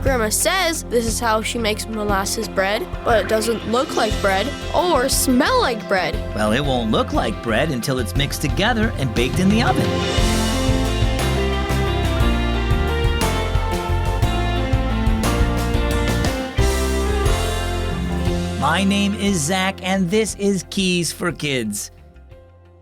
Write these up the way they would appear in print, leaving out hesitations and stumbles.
Grandma says this is how she makes molasses bread, but it doesn't look like bread or smell like bread. Well, it won't look like bread until it's mixed together and baked in the oven. My name is Zach, and this is Keys for Kids.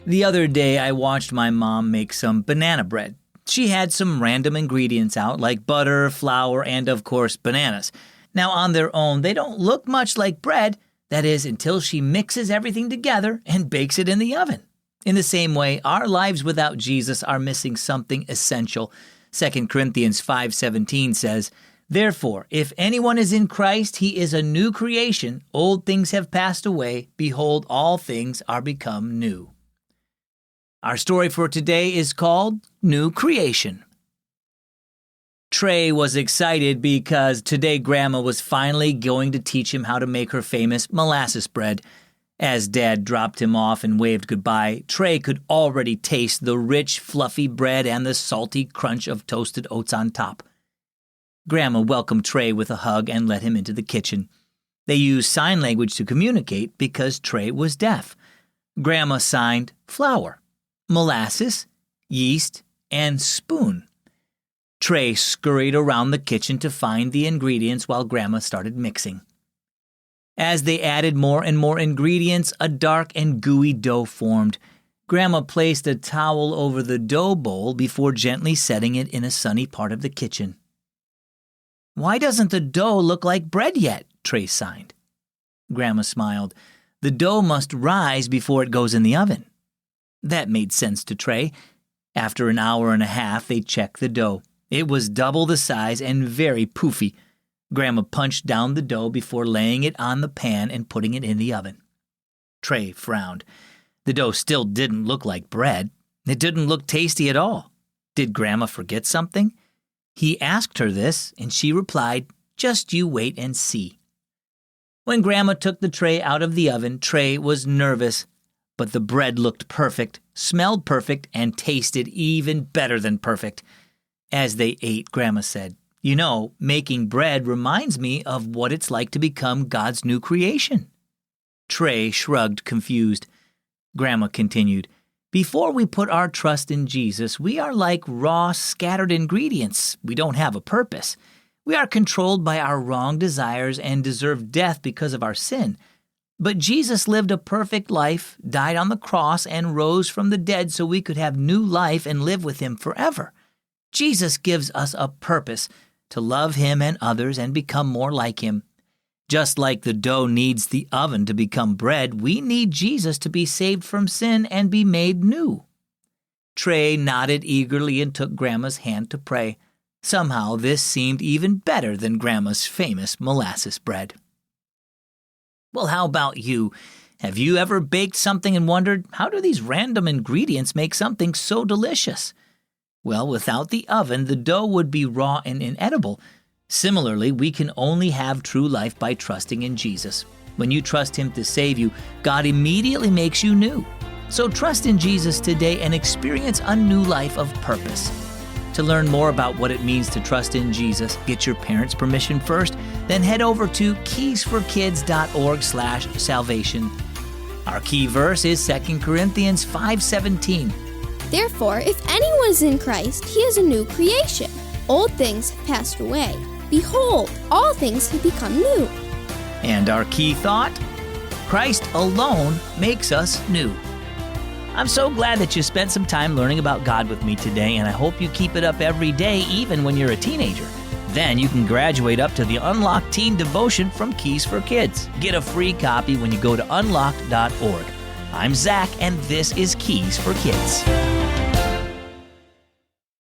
The other day, I watched my mom make some banana bread. She had some random ingredients out, like butter, flour, and, of course, bananas. Now, on their own, they don't look much like bread. That is, until she mixes everything together and bakes it in the oven. In the same way, our lives without Jesus are missing something essential. 2 Corinthians 5:17 says, "Therefore, if anyone is in Christ, he is a new creation. Old things have passed away. Behold, all things are become new." Our story for today is called New Creation. Trey was excited because today Grandma was finally going to teach him how to make her famous molasses bread. As Dad dropped him off and waved goodbye, Trey could already taste the rich, fluffy bread and the salty crunch of toasted oats on top. Grandma welcomed Trey with a hug and let him into the kitchen. They used sign language to communicate because Trey was deaf. Grandma signed flour, molasses, yeast, and spoon. Trey scurried around the kitchen to find the ingredients while Grandma started mixing. As they added more and more ingredients, a dark and gooey dough formed. Grandma placed a towel over the dough bowl before gently setting it in a sunny part of the kitchen. "Why doesn't the dough look like bread yet?" Trey sighed. Grandma smiled. "The dough must rise before it goes in the oven." That made sense to Trey. After an hour and a half, they checked the dough. It was double the size and very poofy. Grandma punched down the dough before laying it on the pan and putting it in the oven. Trey frowned. The dough still didn't look like bread. It didn't look tasty at all. Did Grandma forget something? He asked her this, and she replied, "Just you wait and see." When Grandma took the tray out of the oven, Trey was nervous. But the bread looked perfect, smelled perfect, and tasted even better than perfect. As they ate, Grandma said, "You know, making bread reminds me of what it's like to become God's new creation." Trey shrugged, confused. Grandma continued, "Before we put our trust in Jesus, we are like raw, scattered ingredients. We don't have a purpose. We are controlled by our wrong desires and deserve death because of our sin. But Jesus lived a perfect life, died on the cross, and rose from the dead so we could have new life and live with him forever. Jesus gives us a purpose to love him and others and become more like him. Just like the dough needs the oven to become bread, we need Jesus to be saved from sin and be made new." Trey nodded eagerly and took Grandma's hand to pray. Somehow this seemed even better than Grandma's famous molasses bread. Well, how about you? Have you ever baked something and wondered, how do these random ingredients make something so delicious? Well, without the oven, the dough would be raw and inedible. Similarly, we can only have true life by trusting in Jesus. When you trust him to save you, God immediately makes you new. So trust in Jesus today and experience a new life of purpose. To learn more about what it means to trust in Jesus, get your parents' permission first, then head over to keysforkids.org/salvation. Our key verse is 2 Corinthians 5:17. "Therefore, if anyone is in Christ, he is a new creation. Old things have passed away. Behold, all things have become new." And our key thought? Christ alone makes us new. I'm so glad that you spent some time learning about God with me today, and I hope you keep it up every day, even when you're a teenager. Then you can graduate up to the Unlocked Teen Devotion from Keys for Kids. Get a free copy when you go to unlocked.org. I'm Zach, and this is Keys for Kids.